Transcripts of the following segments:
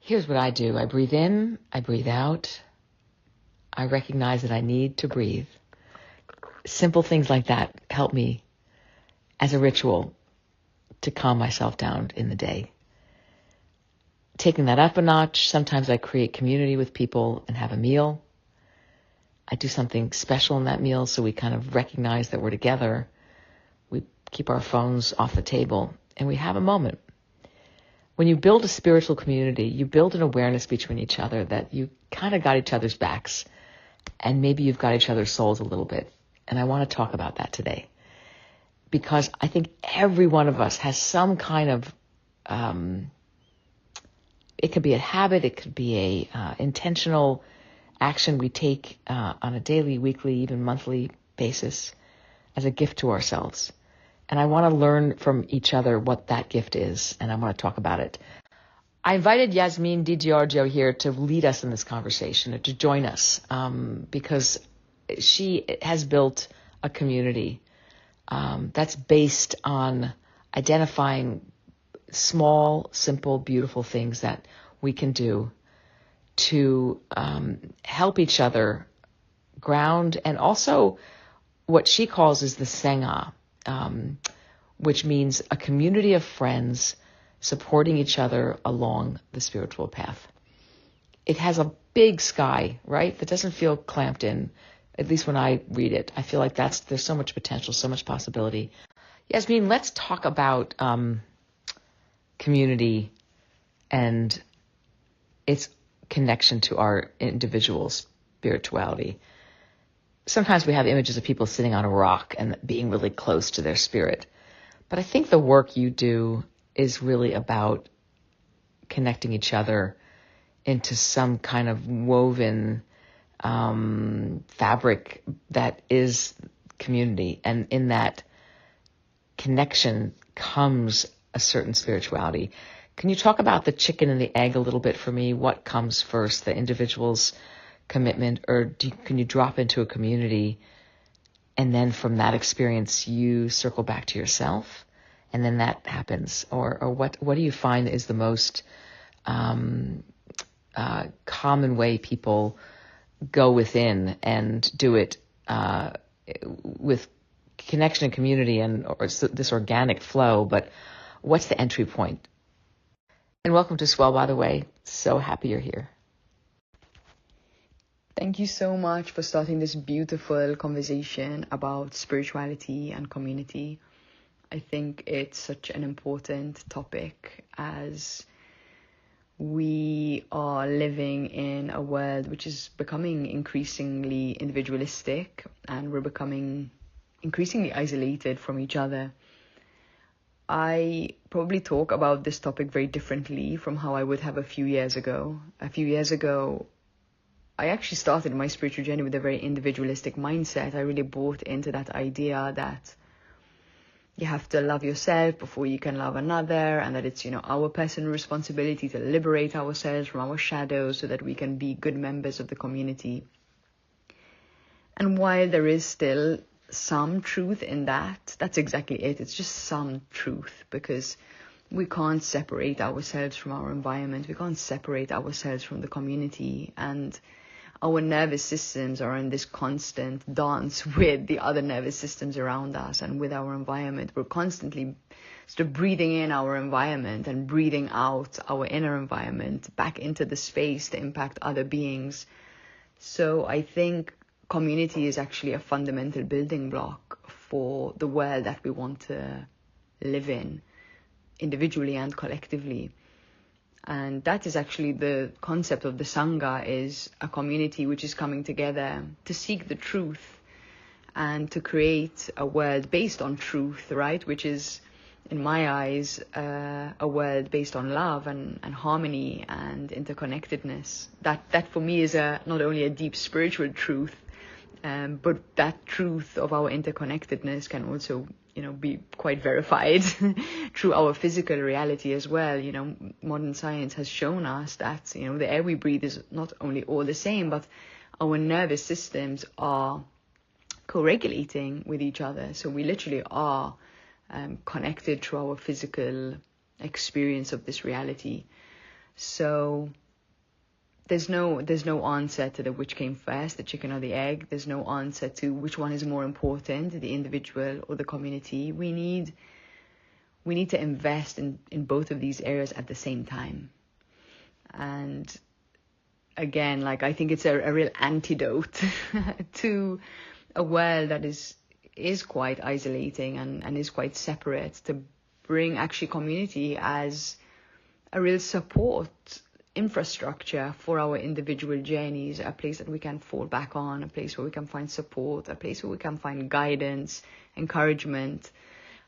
Here's what I do. I breathe in, I breathe out. I recognize that I need to breathe. Simple things like that help me as a ritual to calm myself down in the day. Taking that up a notch, sometimes I create community with people and have a meal. I do something special in that meal so we kind of recognize that we're together. We keep our phones off the table and we have a moment. When you build a spiritual community, you build an awareness between each other that you kind of got each other's backs and maybe you've got each other's souls a little bit. And I want to talk about that today because I think every one of us has some kind of, it could be a habit, it could be a intentional action we take on a daily, weekly, even monthly basis as a gift to ourselves. And I want to learn from each other what that gift is, and I want to talk about it. I invited Yasmin De Giorgio here to lead us in this conversation, to join us, because she has built a community that's based on identifying small, simple, beautiful things that we can do to help each other ground, and also what she calls is the Sangha, which means a community of friends supporting each other along the spiritual path. It has a big sky, right? That doesn't feel clamped in, at least when I read it. I feel like there's so much potential, so much possibility. Yasmin, let's talk about community and its connection to our individual spirituality. Sometimes we have images of people sitting on a rock and being really close to their spirit. But I think the work you do is really about connecting each other into some kind of woven fabric that is community. And in that connection comes a certain spirituality. Can you talk about the chicken and the egg a little bit for me? What comes first, the individual's commitment, or can you drop into a community and then from that experience you circle back to yourself and then that happens? Or what do you find is the most common way people go within and do it with connection and community and or this organic flow, but what's the entry point? And welcome to Swell, by the way. So happy you're here. Thank you so much for starting this beautiful conversation about spirituality and community. I think it's such an important topic as we are living in a world which is becoming increasingly individualistic and we're becoming increasingly isolated from each other. I probably talk about this topic very differently from how I would have a few years ago. A few years ago, I actually started my spiritual journey with a very individualistic mindset. I really bought into that idea that you have to love yourself before you can love another, and that it's, our personal responsibility to liberate ourselves from our shadows so that we can be good members of the community. And while there is still some truth in that, that's exactly it. It's just some truth, because we can't separate ourselves from our environment. We can't separate ourselves from the community, and our nervous systems are in this constant dance with the other nervous systems around us and with our environment. We're constantly sort of breathing in our environment and breathing out our inner environment back into the space to impact other beings. So I think community is actually a fundamental building block for the world that we want to live in, individually and collectively. And that is actually the concept of the Sangha, is a community which is coming together to seek the truth and to create a world based on truth, right? Which is, in my eyes, a world based on love and harmony and interconnectedness. That for me is not only a deep spiritual truth, but that truth of our interconnectedness can also be quite verified through our physical reality as well. Modern science has shown us that, the air we breathe is not only all the same, but our nervous systems are co-regulating with each other. So we literally are connected through our physical experience of this reality. So there's no answer to the which came first, the chicken or the egg. There's no answer to which one is more important, the individual or the community. We need to invest in both of these areas at the same time. And again, like, I think it's a real antidote to a world that is quite isolating and is quite separate, to bring actually community as a real support infrastructure for our individual journeys, a place that we can fall back on, a place where we can find support, a place where we can find guidance, encouragement.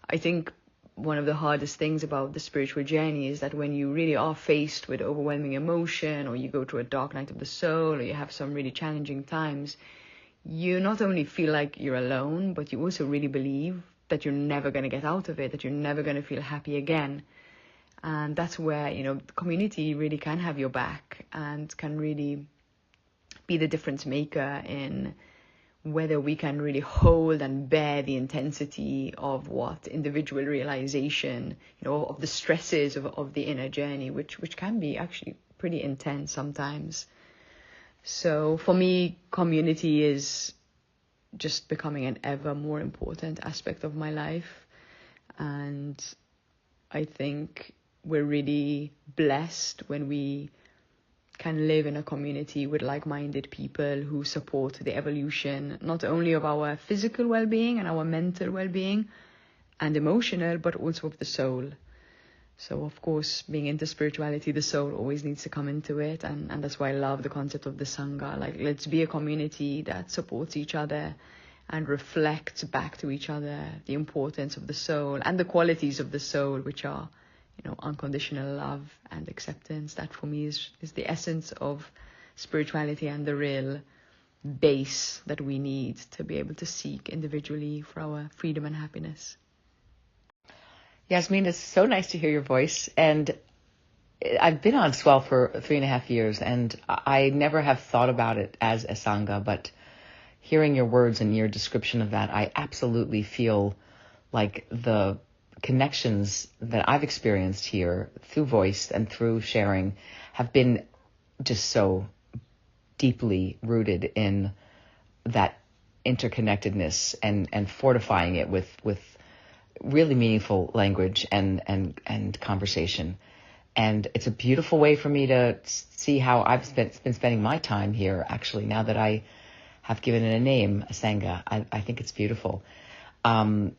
I think one of the hardest things about the spiritual journey is that when you really are faced with overwhelming emotion, or you go through a dark night of the soul, or you have some really challenging times, you not only feel like you're alone, but you also really believe that you're never going to get out of it, that you're never going to feel happy again. And that's where, the community really can have your back and can really be the difference maker in whether we can really hold and bear the intensity of what individual realization, of the stresses of the inner journey, which can be actually pretty intense sometimes. So for me, community is just becoming an ever more important aspect of my life. And I think we're really blessed when we can live in a community with like-minded people who support the evolution, not only of our physical well-being and our mental well-being and emotional, but also of the soul. So, of course, being into spirituality, the soul always needs to come into it. And that's why I love the concept of the Sangha. Like, let's be a community that supports each other and reflects back to each other the importance of the soul and the qualities of the soul, which are, unconditional love and acceptance. That for me is the essence of spirituality and the real base that we need to be able to seek individually for our freedom and happiness. Yasmin, it's so nice to hear your voice. And I've been on Swell for 3.5 years, and I never have thought about it as a Sangha, but hearing your words and your description of that, I absolutely feel like the connections that I've experienced here through voice and through sharing have been just so deeply rooted in that interconnectedness and fortifying it with really meaningful language and conversation. And it's a beautiful way for me to see how I've been spending my time here, actually, now that I have given it a name, a Sangha. I think it's beautiful. And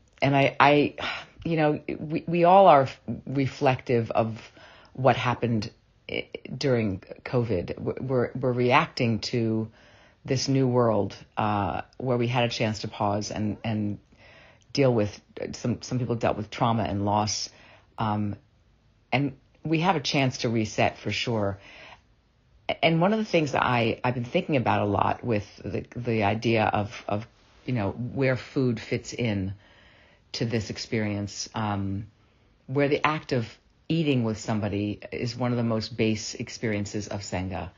we all are reflective of what happened during COVID. We're reacting to this new world where we had a chance to pause and deal with some people dealt with trauma and loss, and we have a chance to reset for sure. And one of the things that I've been thinking about a lot with the idea of where food fits in to this experience, where the act of eating with somebody is one of the most base experiences of Sangha,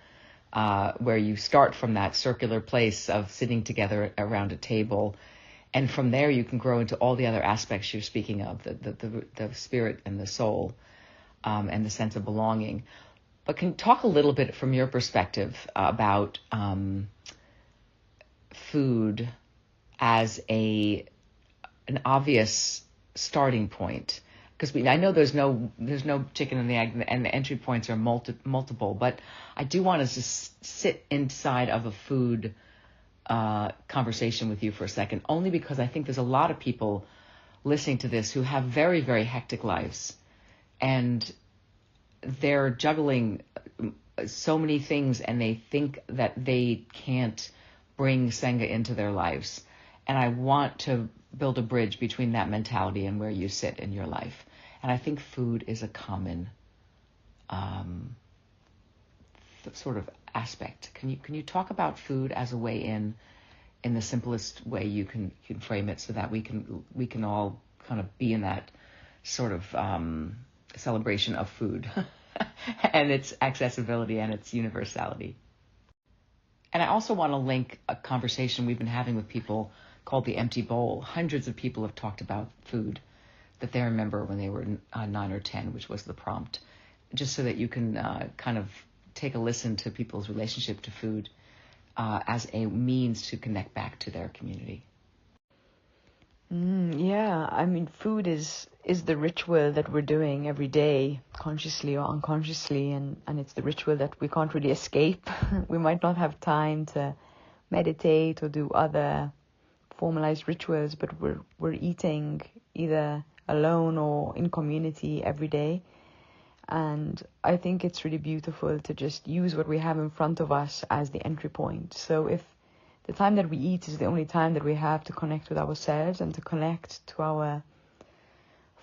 where you start from that circular place of sitting together around a table, and from there you can grow into all the other aspects you're speaking of, the spirit and the soul, and the sense of belonging. But can you talk a little bit from your perspective about food as an obvious starting point? Because I know there's no chicken and the egg, and the entry points are multiple. But I do want to just sit inside of a food conversation with you for a second, only because I think there's a lot of people listening to this who have very, very hectic lives, and they're juggling so many things, and they think that they can't bring Sangha into their lives. And I want to build a bridge between that mentality and where you sit in your life. And I think food is a common sort of aspect. Can you talk about food as a way in the simplest way you can frame it, so that we can all kind of be in that sort of celebration of food and its accessibility and its universality. And I also want to link a conversation we've been having with people called The Empty Bowl. Hundreds of people have talked about food that they remember when they were 9 or 10, which was the prompt. just so that you can kind of take a listen to people's relationship to food as a means to connect back to their community. Yeah, I mean, food is the ritual that we're doing every day, consciously or unconsciously, and it's the ritual that we can't really escape. We might not have time to meditate or do other formalized rituals, but we're eating either alone or in community every day. And I think it's really beautiful to just use what we have in front of us as the entry point. So if the time that we eat is the only time that we have to connect with ourselves and to connect to our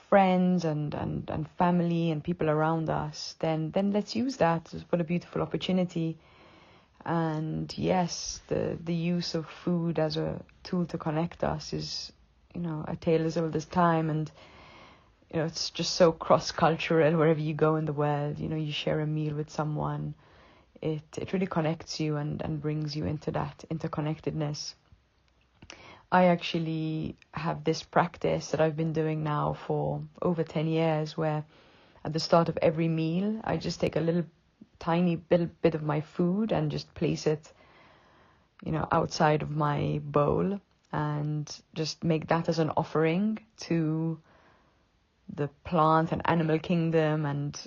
friends and family and people around us, then let's use that. What a beautiful opportunity. And yes, the use of food as a tool to connect us is, a tale as old as time. And, it's just so cross-cultural wherever you go in the world. You share a meal with someone. It really connects you and brings you into that interconnectedness. I actually have this practice that I've been doing now for over 10 years where at the start of every meal, I just take a tiny bit of my food and just place it, outside of my bowl and just make that as an offering to the plant and animal kingdom and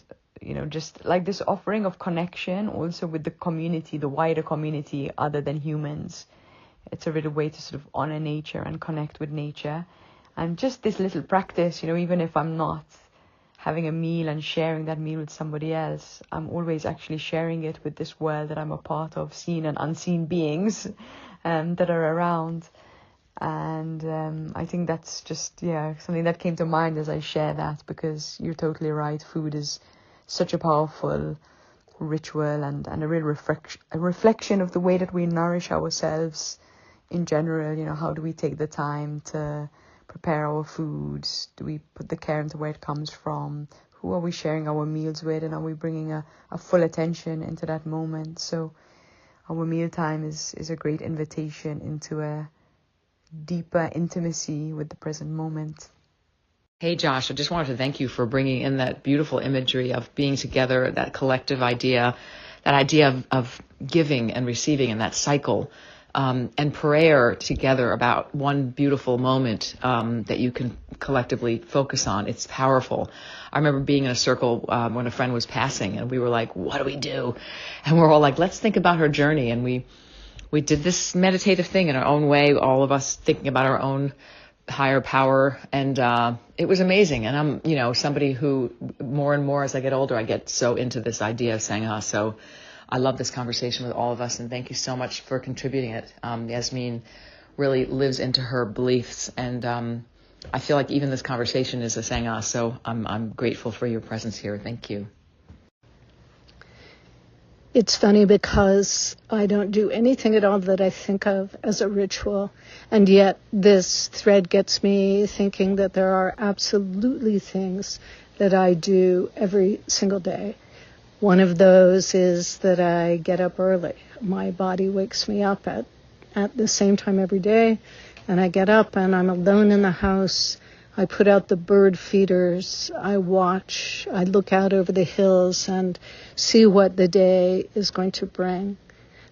just like this offering of connection also with the community, the wider community other than humans. It's a real way to sort of honor nature and connect with nature. And just this little practice, even if I'm not having a meal and sharing that meal with somebody else, I'm always actually sharing it with this world that I'm a part of, seen and unseen beings that are around. And I think that's just, something that came to mind as I share that, because you're totally right. Food is such a powerful ritual and a real reflection of the way that we nourish ourselves in general. How do we take the time to prepare our foods? Do we put the care into where it comes from? Who are we sharing our meals with? And are we bringing a full attention into that moment? So our mealtime is a great invitation into a deeper intimacy with the present moment. Hey, Josh, I just wanted to thank you for bringing in that beautiful imagery of being together, that collective idea, that idea of giving and receiving and that cycle, and prayer together about one beautiful moment that you can collectively focus on. It's powerful. I remember being in a circle when a friend was passing, and we were like, what do we do? And we're all like, let's think about her journey. And we did this meditative thing in our own way, all of us thinking about our own higher power. And it was amazing. And I'm, somebody who more and more as I get older, I get so into this idea of Sangha. So I love this conversation with all of us. And thank you so much for contributing it. Yasmin really lives into her beliefs. And I feel like even this conversation is a Sangha. So I'm grateful for your presence here. Thank you. It's funny because I don't do anything at all that I think of as a ritual. And yet this thread gets me thinking that there are absolutely things that I do every single day. One of those is that I get up early. My body wakes me up at the same time every day. And I get up and I'm alone in the house. I put out the bird feeders, I watch, I look out over the hills and see what the day is going to bring.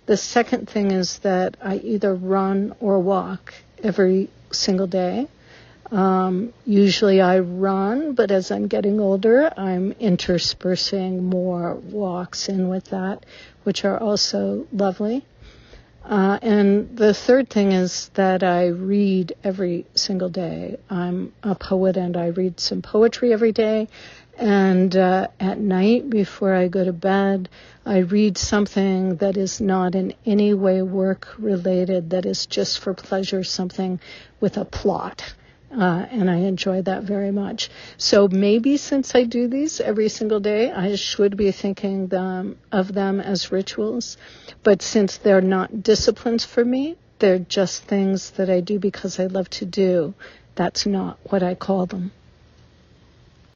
The second thing is that I either run or walk every single day. Usually I run, but as I'm getting older, I'm interspersing more walks in with that, which are also lovely. And the third thing is that I read every single day. I'm a poet and I read some poetry every day. And at night before I go to bed, I read something that is not in any way work related, that is just for pleasure, something with a plot. And I enjoy that very much. So maybe since I do these every single day, I should be thinking of them as rituals. But since they're not disciplines for me, they're just things that I do because I love to do. That's not what I call them.